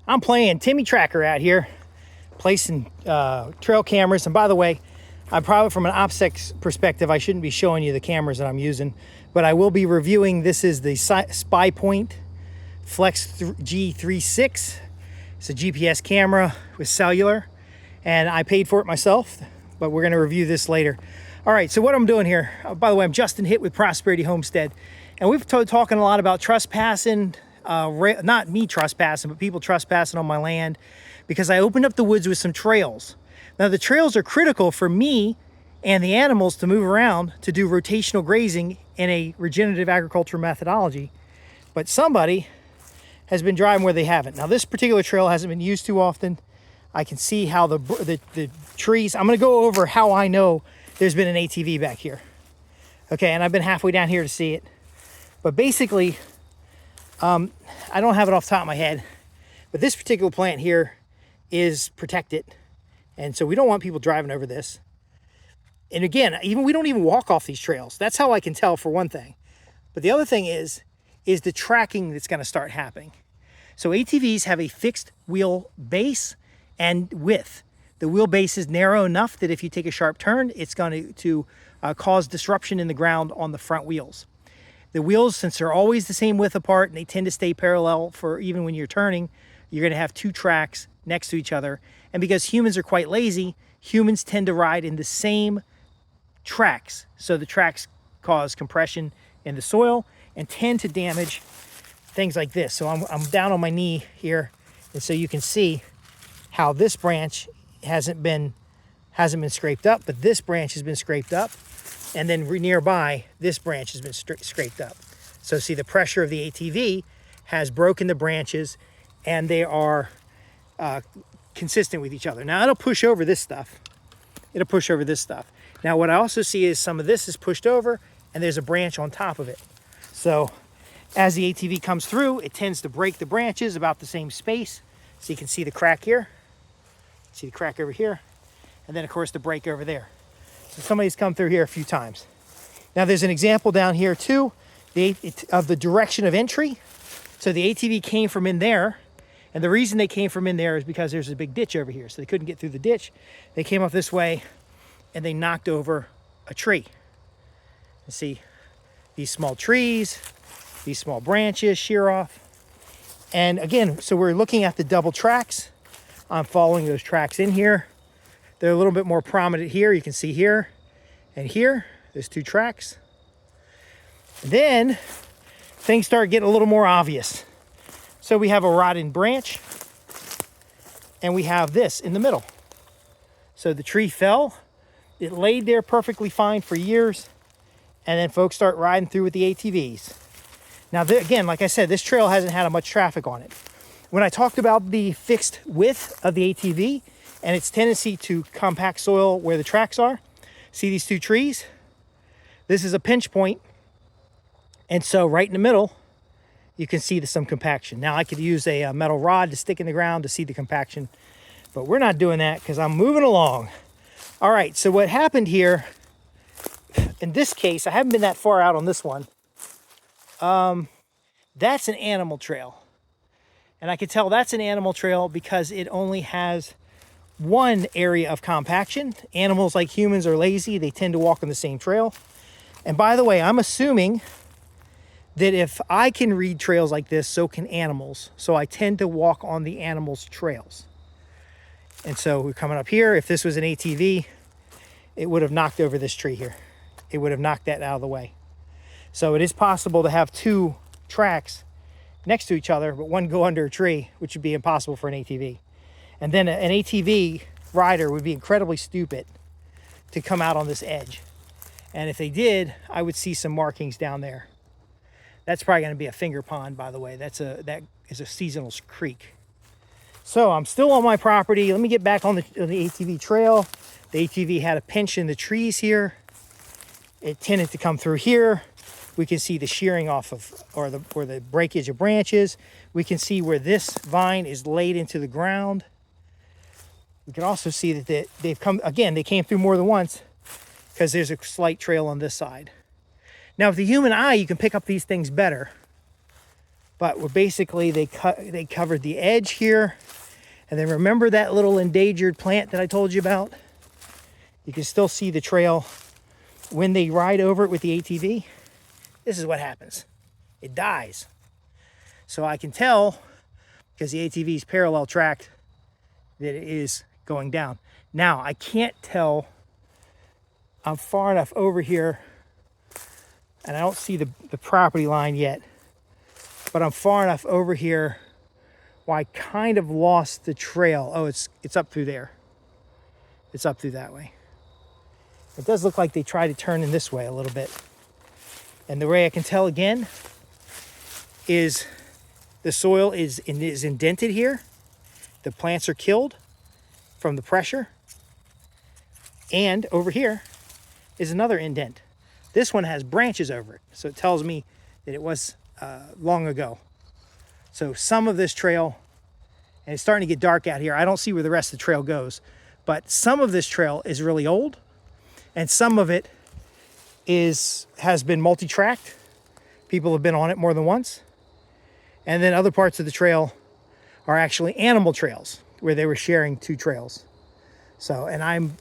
I'm playing Timmy Tracker out here, placing trail cameras. And by the way, I'm probably from an OPSEC perspective, I shouldn't be showing you the cameras that I'm using, but I will be reviewing. This is the Spy Point Flex G36. It's a GPS camera with cellular, and I paid for it myself, but we're going to review this later. All right, so what I'm doing here, by the way, I'm Justin Hitt with Prosperity Homestead, and we've talking a lot about trespassing, not me trespassing, but people trespassing on my land, because I opened up the woods with some trails. Now the trails are critical for me and the animals to move around to do rotational grazing in a regenerative agriculture methodology, but somebody has been driving where they haven't. Now this particular trail hasn't been used too often. I can see how the trees, I'm gonna go over how I know there's been an ATV back here. Okay, and I've been halfway down here to see it. But basically, I don't have it off the top of my head, but this particular plant here is protected. And so we don't want people driving over this. And again, we don't even walk off these trails. That's how I can tell, for one thing. But the other thing is the tracking that's gonna start happening. So ATVs have a fixed wheel base and width. The wheelbase is narrow enough that if you take a sharp turn, it's going to cause disruption in the ground on the front wheels. The wheels, since they're always the same width apart and they tend to stay parallel for even when you're turning, you're going to have two tracks next to each other. And because humans are quite lazy, humans tend to ride in the same tracks. So the tracks cause compression in the soil and tend to damage things like this. So I'm down on my knee here, and so you can see how this branch hasn't been scraped up, but this branch has been scraped up, and then nearby this branch has been scraped up. So see, the pressure of the ATV has broken the branches, and they are consistent with each other. Now it'll push over this stuff. Now what I also see is some of this is pushed over, and there's a branch on top of it. So as the ATV comes through, it tends to break the branches about the same space. So you can see the crack here. See the crack over here, and then of course the break over there. So somebody's come through here a few times. Now there's an example down here too, of the direction of entry. So the ATV came from in there, and the reason they came from in there is because there's a big ditch over here, so they couldn't get through the ditch. They came up this way, and they knocked over a tree. You see these small trees, these small branches shear off. And again, so we're looking at the double tracks. I'm following those tracks in here. They're a little bit more prominent here. You can see here and here, there's two tracks. And then things start getting a little more obvious. So we have a rotting branch, and we have this in the middle. So the tree fell, it laid there perfectly fine for years, and then folks start riding through with the ATVs. Now again, like I said, this trail hasn't had much traffic on it. When I talked about the fixed width of the ATV and its tendency to compact soil where the tracks are, see these two trees? This is a pinch point. And so right in the middle, you can see some compaction. Now I could use a metal rod to stick in the ground to see the compaction, but we're not doing that because I'm moving along. All right, so what happened here, in this case, I haven't been that far out on this one. That's an animal trail. And I can tell that's an animal trail because it only has one area of compaction. Animals, like humans, are lazy. They tend to walk on the same trail. And by the way, I'm assuming that if I can read trails like this, so can animals. So I tend to walk on the animals' trails. And so we're coming up here. If this was an ATV, it would have knocked over this tree here. It would have knocked that out of the way. So it is possible to have two tracks next to each other, but one go under a tree, which would be impossible for an ATV. And then an ATV rider would be incredibly stupid to come out on this edge. And if they did, I would see some markings down there. That's probably going to be a finger pond, by the way. That is a seasonal creek. So I'm still on my property. Let me get back on the ATV trail. The ATV had a pinch in the trees here. It tended to come through here. We can see the shearing off of, or the breakage of branches. We can see where this vine is laid into the ground. We can also see that they've come, again, they came through more than once because there's a slight trail on this side. Now, with the human eye, you can pick up these things better. but basically they covered the edge here. And then remember that little endangered plant that I told you about? You can still see the trail when they ride over it with the ATV. This is what happens. It dies. So I can tell, because the ATV is parallel tracked, that it is going down. Now, I can't tell. I'm far enough over here, and I don't see the property line yet, but I'm far enough over here where I kind of lost the trail. Oh, it's up through there. It's up through that way. It does look like they try to turn in this way a little bit. And the way I can tell again is the soil is indented here. The plants are killed from the pressure. And over here is another indent. This one has branches over it. So it tells me that it was long ago. So some of this trail, and it's starting to get dark out here. I don't see where the rest of the trail goes, but some of this trail is really old, and some of it has been multi-tracked. People have been on it more than once. And then other parts of the trail are actually animal trails where they were sharing two trails. So, and I'm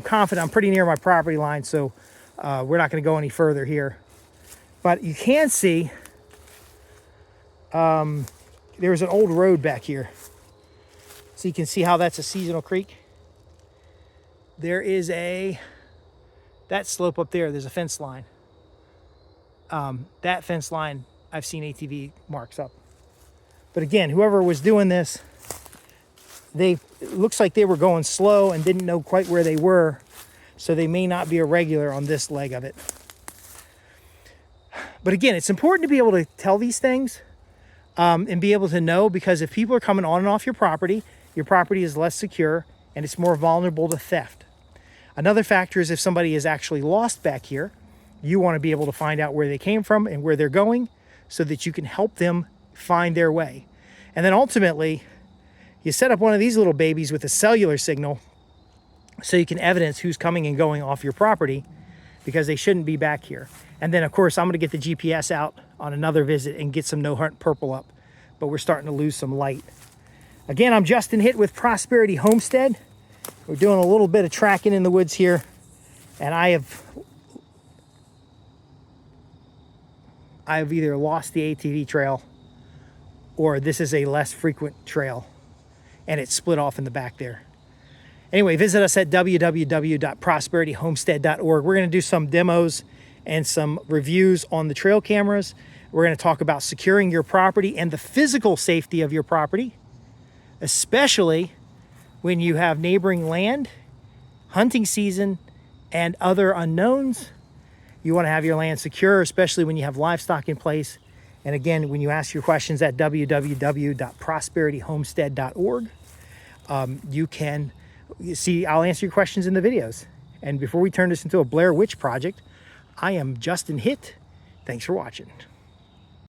confident, I'm pretty near my property line, so we're not going to go any further here. But you can see there's an old road back here. So you can see how that's a seasonal creek. There is that slope up there, there's a fence line. That fence line, I've seen ATV marks up. But again, whoever was doing this, it looks like they were going slow and didn't know quite where they were. So they may not be a regular on this leg of it. But again, it's important to be able to tell these things and be able to know, because if people are coming on and off your property is less secure and it's more vulnerable to theft. Another factor is if somebody is actually lost back here, you want to be able to find out where they came from and where they're going so that you can help them find their way. And then ultimately, you set up one of these little babies with a cellular signal so you can evidence who's coming and going off your property, because they shouldn't be back here. And then, of course, I'm going to get the GPS out on another visit and get some no hunt purple up, but we're starting to lose some light. Again, I'm Justin Hitt with Prosperity Homestead. We're doing a little bit of tracking in the woods here, and I have either lost the ATV trail or this is a less frequent trail and it's split off in the back there. Anyway, visit us at www.prosperityhomestead.org. We're going to do some demos and some reviews on the trail cameras. We're going to talk about securing your property and the physical safety of your property, especially when you have neighboring land, hunting season, and other unknowns. You want to have your land secure, especially when you have livestock in place. And again, when you ask your questions at www.prosperityhomestead.org, you can see, I'll answer your questions in the videos. And before we turn this into a Blair Witch project, I am Justin Hitt. Thanks for watching.